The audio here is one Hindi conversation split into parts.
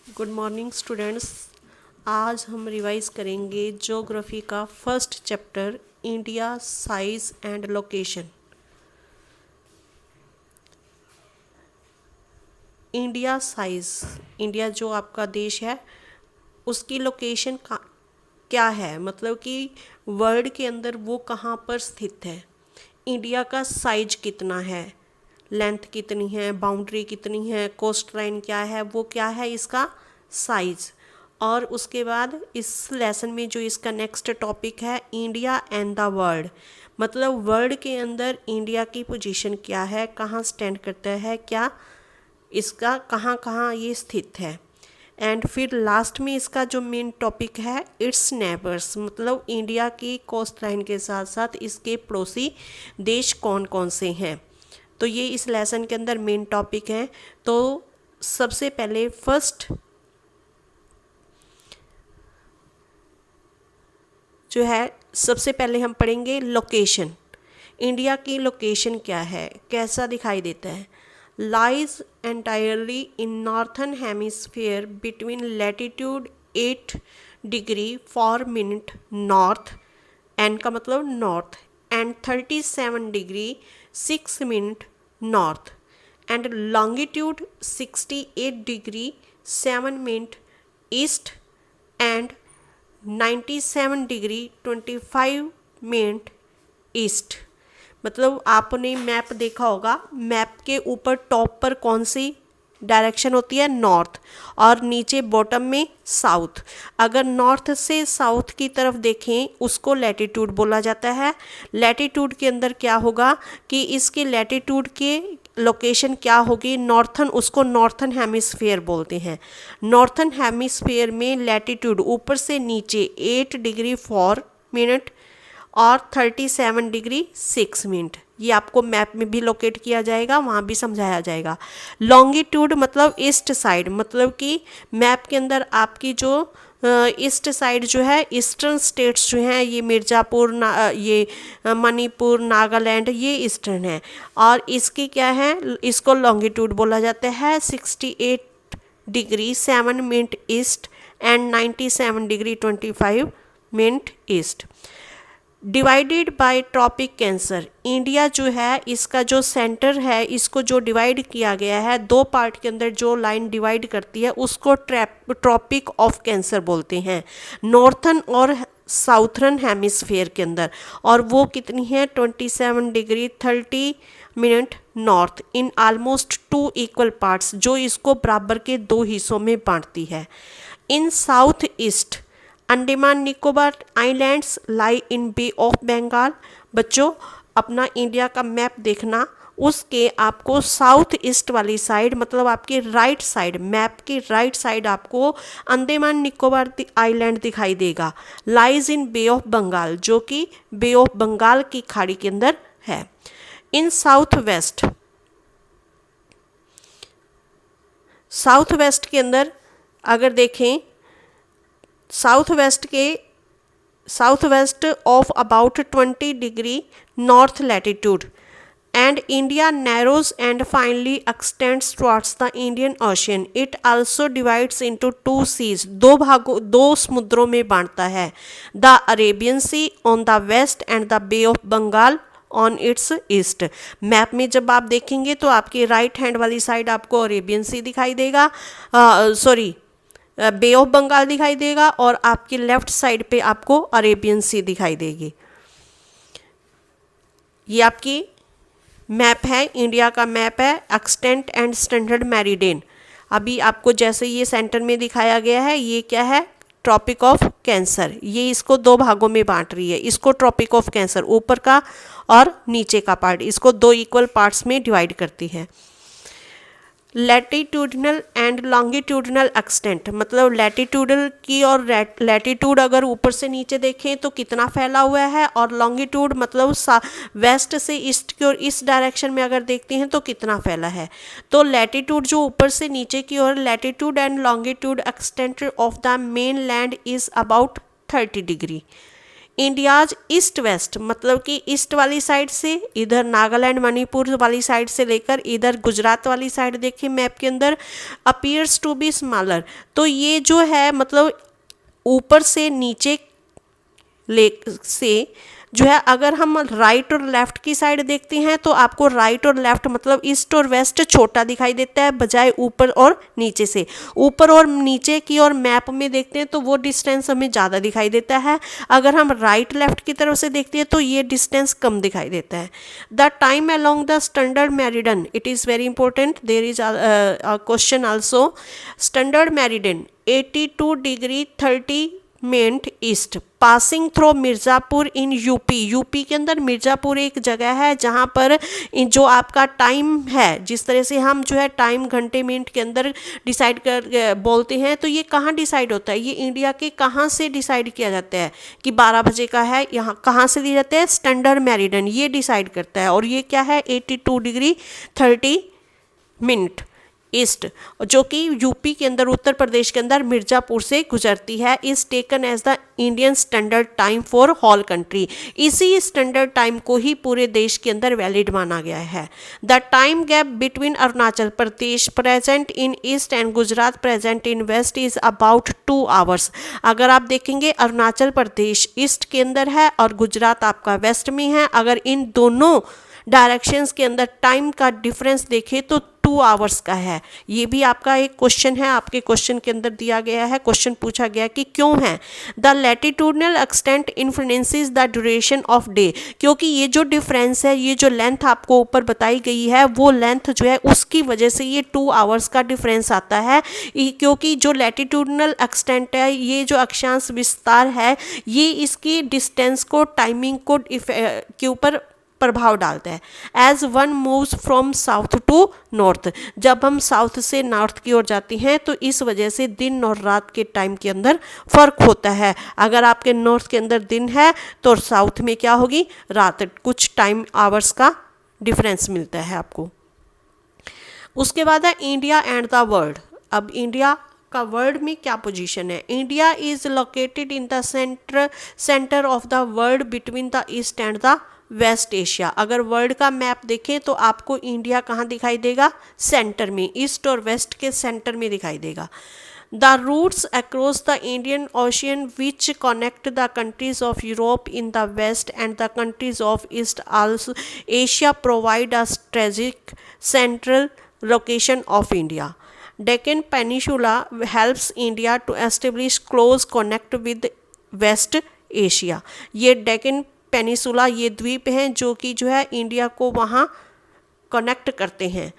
Good morning students. आज हम रिवाइज करेंगे ज्योग्राफी का first chapter India size and location. India size, India जो आपका देश है उसकी लोकेशन का क्या है, मतलब कि वर्ल्ड के अंदर वो कहाँ पर स्थित है। इंडिया का साइज कितना है, लेंथ कितनी है, बाउंड्री कितनी है, कोस्ट लाइन क्या है, वो क्या है इसका साइज। और उसके बाद इस लेसन में जो इसका नेक्स्ट टॉपिक है इंडिया एंड द वर्ल्ड, मतलब वर्ल्ड के अंदर इंडिया की पोजीशन क्या है, कहाँ स्टैंड करता है, क्या इसका कहाँ कहाँ ये स्थित है। एंड फिर लास्ट में इसका जो मेन टॉपिक है इट्स नेबर्स, मतलब इंडिया की कोस्ट लाइन के साथ साथ इसके पड़ोसी देश कौन कौन से हैं। तो ये इस लेसन के अंदर मेन टॉपिक है। तो सबसे पहले फर्स्ट जो है, सबसे पहले हम पढ़ेंगे लोकेशन। इंडिया की लोकेशन क्या है, कैसा दिखाई देता है। Lies entirely in northern hemisphere between latitude 8 degree 4 minute north, N का मतलब north, and 37 degree 6 minute north, and longitude 68 degree 7 minute east, and 97 degree 25 minute east. मतलब आपने मैप देखा होगा, मैप के ऊपर टॉप पर कौन सी डायरेक्शन होती है, नॉर्थ, और नीचे बॉटम में साउथ। अगर नॉर्थ से साउथ की तरफ देखें उसको लैटिट्यूड बोला जाता है। लैटिट्यूड के अंदर क्या होगा कि इसके लैटिट्यूड के लोकेशन क्या होगी, नॉर्थन, उसको नॉर्थन हेमिस्फीयर बोलते हैं। नॉर्थन हेमिस्फीयर में लैटिट्यूड ऊपर से नीचे 8 डिग्री 4 मिनट और 37 डिग्री 6 मिनट, ये आपको मैप में भी लोकेट किया जाएगा, वहाँ भी समझाया जाएगा। लॉन्गिट्यूड मतलब ईस्ट साइड, मतलब कि मैप के अंदर आपकी जो ईस्ट साइड जो है, ईस्टर्न स्टेट्स जो हैं, ये मिर्ज़ापुर ये मणिपुर, नागालैंड, ये ईस्टर्न है। और इसकी क्या है, इसको लॉन्गिट्यूड बोला जाता है 68 degree 7 minute east and 97 degree 25 minute east. Divided by tropic Cancer, India जो है इसका जो सेंटर है, इसको जो डिवाइड किया गया है दो पार्ट के अंदर, जो लाइन डिवाइड करती है उसको ट्रॉपिक ऑफ कैंसर बोलते हैं, नॉर्थन और साउथर्न हेमिस्फीयर के अंदर। और वो कितनी है, 27 degree 30 minute north, in almost 2 equal parts, जो इसको बराबर के 2 हिस्सों में बांटती है। In south east Andaman Nicobar islands lie in bay of Bengal. बच्चों अपना इंडिया का मैप देखना, उसके आपको साउथ ईस्ट वाली साइड, मतलब आपकी राइट साइड, मैप की राइट साइड आपको अंडमान निकोबार आइलैंड दिखाई देगा, lies in bay of Bengal, जो कि बे ऑफ बंगाल की खाड़ी के अंदर है। In south west, south west के अंदर अगर देखें, south west of about 20 degree north latitude, and India narrows and finally extends towards the Indian Ocean. It also divides into 2 seas, दो भागों, 2 समुद्रों में बांटता है, the Arabian Sea on the west and the Bay of Bengal on its east. Map में जब आप देखेंगे तो आपकी राइट हैंड वाली साइड आपको अरेबियन सी दिखाई देगा, बे ऑफ बंगाल दिखाई देगा, और आपकी लेफ्ट साइड पे आपको अरेबियन सी दिखाई देगी। ये आपकी मैप है, इंडिया का मैप है, एक्सटेंट एंड स्टैंडर्ड मेरिडियन। अभी आपको जैसे ये सेंटर में दिखाया गया है, ये क्या है, ट्रॉपिक ऑफ कैंसर, ये इसको 2 भागों में बांट रही है, इसको ट्रॉपिक ऑफ कैंसर ऊपर का और नीचे का पार्ट, इसको 2 इक्वल पार्ट्स में डिवाइड करती है। लैटिट्यूडनल एंड लॉन्गिट्यूडनल एक्सटेंट, मतलब लैटिट्यूडल की और लैटिट्यूड अगर ऊपर से नीचे देखें तो कितना फैला हुआ है, और लॉन्गिट्यूड मतलब वेस्ट से ईस्ट की और इस डायरेक्शन में अगर देखते हैं तो कितना फैला है। तो लैटिट्यूड जो ऊपर से नीचे की ओर, latitude and longitude extent of the mainland is about 30 degree. India's east west, मतलब कि ईस्ट वाली साइड से इधर नागालैंड मणिपुर वाली साइड से लेकर इधर गुजरात वाली साइड देखिए मैप के अंदर, अपीयर्स टू बी स्मॉलर। तो ये जो है मतलब ऊपर से नीचे ले से जो है, अगर हम राइट और लेफ्ट की साइड देखते हैं तो आपको राइट और लेफ्ट मतलब ईस्ट और वेस्ट छोटा दिखाई देता है बजाय ऊपर और नीचे से। ऊपर और नीचे की और मैप में देखते हैं तो वो डिस्टेंस हमें ज़्यादा दिखाई देता है, अगर हम राइट लेफ्ट की तरफ से देखते हैं तो ये डिस्टेंस कम दिखाई देता है। The time along the standard meridian, it is very important, there is a question also. Standard meridian 82 degree 30 minute east passing through Mirzapur in UP. UP के अंदर मिर्ज़ापुर एक जगह है जहाँ पर जो आपका टाइम है, जिस तरह से हम जो है टाइम घंटे मिनट के अंदर डिसाइड कर बोलते हैं, तो ये कहाँ डिसाइड होता है, ये इंडिया के कहाँ से डिसाइड किया जाता है कि 12 बजे का है, यहाँ कहाँ से दिया जाता है, स्टैंडर्ड मेरिडियन ये डिसाइड करता है। और ये क्या है 82 डिग्री 30 मिनट ईस्ट, जो कि यूपी के अंदर उत्तर प्रदेश के अंदर मिर्ज़ापुर से गुजरती है, is taken as the Indian Standard Time for whole country. इसी स्टैंडर्ड टाइम को ही पूरे देश के अंदर वैलिड माना गया है। The time gap between Arunachal Pradesh present in east and Gujarat present in west is about 2 hours. अगर आप देखेंगे अरुणाचल प्रदेश ईस्ट के अंदर है और गुजरात आपका वेस्ट में है, अगर इन दोनों डायरेक्शंस के अंदर टाइम का डिफरेंस देखें तो 2 आवर्स का है। ये भी आपका एक क्वेश्चन है, आपके क्वेश्चन के अंदर दिया गया है, क्वेश्चन पूछा गया कि क्यों है। The latitudinal extent influences the duration of day, क्योंकि ये जो डिफरेंस है, ये जो लेंथ आपको ऊपर बताई गई है, वो लेंथ जो है उसकी वजह से ये 2 आवर्स का डिफरेंस आता है, क्योंकि जो लैटिट्यूडनल एक्सटेंट है, ये जो अक्षांश विस्तार है, ये इसकी डिस्टेंस को टाइमिंग को के ऊपर प्रभाव डालता है। As one moves from south to north, जब हम साउथ से नॉर्थ की ओर जाते हैं तो इस वजह से दिन और रात के टाइम के अंदर फर्क होता है। अगर आपके नॉर्थ के अंदर दिन है तो साउथ में क्या होगी, रात, कुछ टाइम आवर्स का डिफरेंस मिलता है आपको। उसके बाद है इंडिया एंड द वर्ल्ड। अब इंडिया का वर्ल्ड में क्या पोजीशन है। India is located in the centre of the world between the east and the west Asia. अगर वर्ल्ड का मैप देखें तो आपको इंडिया कहाँ दिखाई देगा, सेंटर में, ईस्ट और वेस्ट के सेंटर में दिखाई देगा। The routes across the Indian Ocean which connect the countries of Europe in the west and the countries of east also Asia provide a strategic central location of India. Deccan peninsula helps India to establish close connect with west Asia. ये डेक्कन पेनिनसुला ये द्वीप हैं जो कि जो है इंडिया को वहाँ कनेक्ट करते हैं।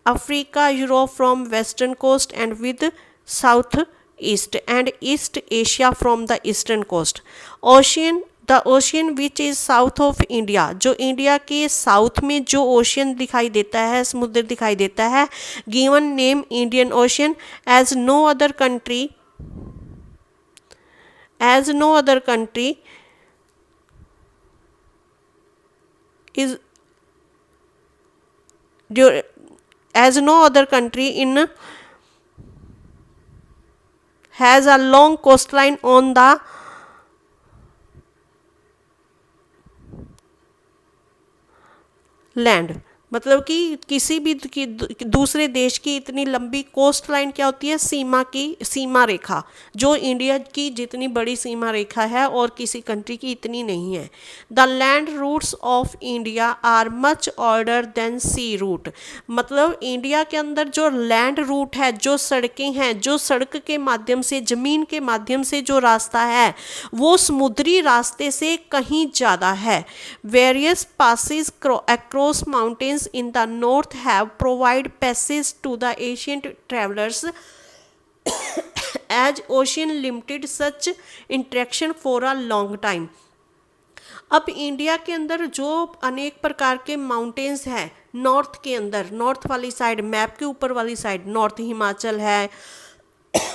Africa Europe from western coast and with south east and east Asia from the eastern coast. Ocean, the ocean which is south of India, जो इंडिया के साउथ में जो ओशियन दिखाई देता है, समुद्र दिखाई देता है, given name Indian Ocean as no other country is as no other country in has a long coastline on the land। मतलब कि किसी भी दूसरे देश की इतनी लंबी कोस्ट लाइन क्या होती है, सीमा रेखा, जो इंडिया की जितनी बड़ी सीमा रेखा है और किसी कंट्री की इतनी नहीं है। The land routes of India are much older than sea route. मतलब इंडिया के अंदर जो लैंड रूट है, जो सड़कें हैं, जो सड़क के माध्यम से, जमीन के माध्यम से जो रास्ता है, वो समुद्री रास्ते से कहीं ज़्यादा है। Various passes across mountains in the north have provide passage to the ancient travelers as ocean limited such interaction for a long time। अब इंडिया के अंदर जो अनेक प्रकार के माउंटेन्स हैं नॉर्थ के अंदर, नॉर्थ वाली साइड, मैप के ऊपर वाली साइड नॉर्थ हिमाचल है,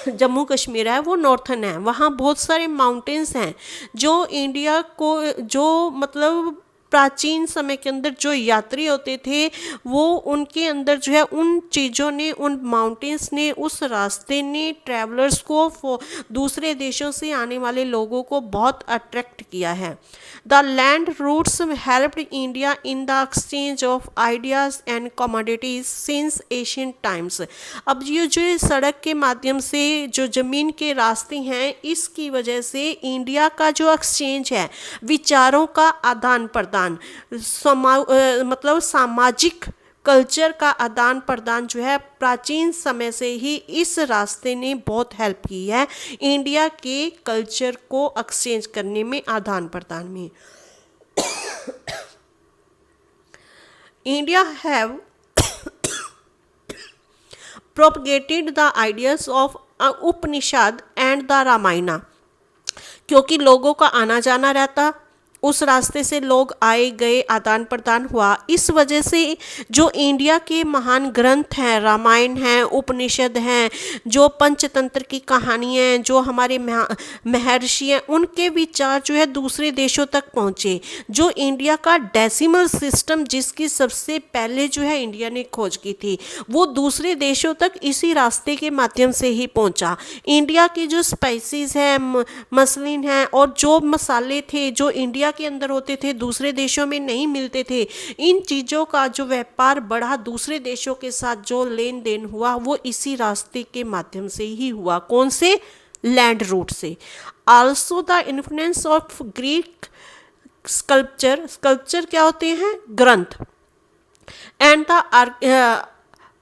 जम्मू कश्मीर है, वो नॉर्थन है, वहाँ बहुत सारे माउंटेन्स हैं जो इंडिया को जो मतलब प्राचीन समय के अंदर जो यात्री होते थे वो उनके अंदर जो है उन चीज़ों ने, उन माउंटेन्स ने, उस रास्ते ने ट्रैवलर्स को, दूसरे देशों से आने वाले लोगों को बहुत अट्रैक्ट किया है। The land routes helped India in the exchange of ideas and commodities since Asian times. अब ये जो सड़क के माध्यम से जो ज़मीन के रास्ते हैं, इसकी वजह से इंडिया का जो एक्सचेंज है, विचारों का आदान प्रदान, मतलब सामाजिक कल्चर का आदान प्रदान जो है प्राचीन समय से ही इस रास्ते ने बहुत हेल्प की है इंडिया के कल्चर को एक्सचेंज करने में, आदान प्रदान में। India have propagated the ideas of Upanishad and the Ramayana, क्योंकि लोगों का आना जाना रहता, उस रास्ते से लोग आए गए, आदान प्रदान हुआ। इस वजह से जो इंडिया के महान ग्रंथ हैं, रामायण हैं, उपनिषद हैं, जो पंचतंत्र की कहानियाँ हैं, जो हमारे महर्षि हैं, उनके विचार जो है दूसरे देशों तक पहुँचे। जो इंडिया का डेसिमल सिस्टम, जिसकी सबसे पहले जो है इंडिया ने खोज की थी, वो दूसरे देशों तक इसी रास्ते के माध्यम से ही पहुँचा। इंडिया की जो स्पाइसेस हैं, मसलिन हैं, और जो मसाले थे जो इंडिया के अंदर होते थे, दूसरे देशों में नहीं मिलते थे, इन चीज़ों का जो व्यापार बढ़ा, दूसरे देशों के साथ जो लेन देन हुआ, वो इसी रास्ते के माध्यम से ही हुआ। कौन से? लैंड रूट से। Also the influence of Greek sculpture क्या होते हैं? ग्रंथ। And the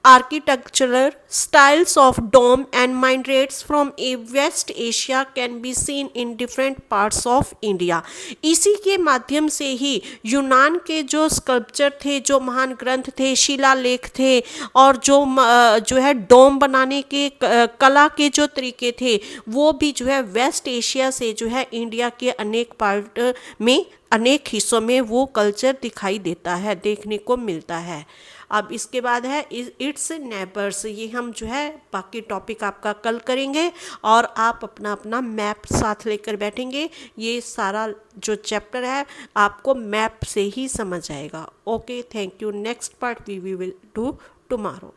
architectural styles of dome and minarets from West Asia can be seen in different parts of India। इसी के माध्यम से ही यूनान के जो स्कल्पचर थे, जो महान ग्रंथ थे, शिलालेख थे, और जो है डोम बनाने के कला के जो तरीके थे, वो भी जो है वेस्ट एशिया से जो है इंडिया के अनेक पार्ट में, अनेक हिस्सों में वो कल्चर दिखाई देता है, देखने को मिलता है। अब इसके बाद है इट्स नेबर्स। ये हम जो है बाकी टॉपिक आपका कल करेंगे, और आप अपना अपना मैप साथ लेकर बैठेंगे। ये सारा जो चैप्टर है आपको मैप से ही समझ आएगा। Okay, thank you. Next part we will do tomorrow.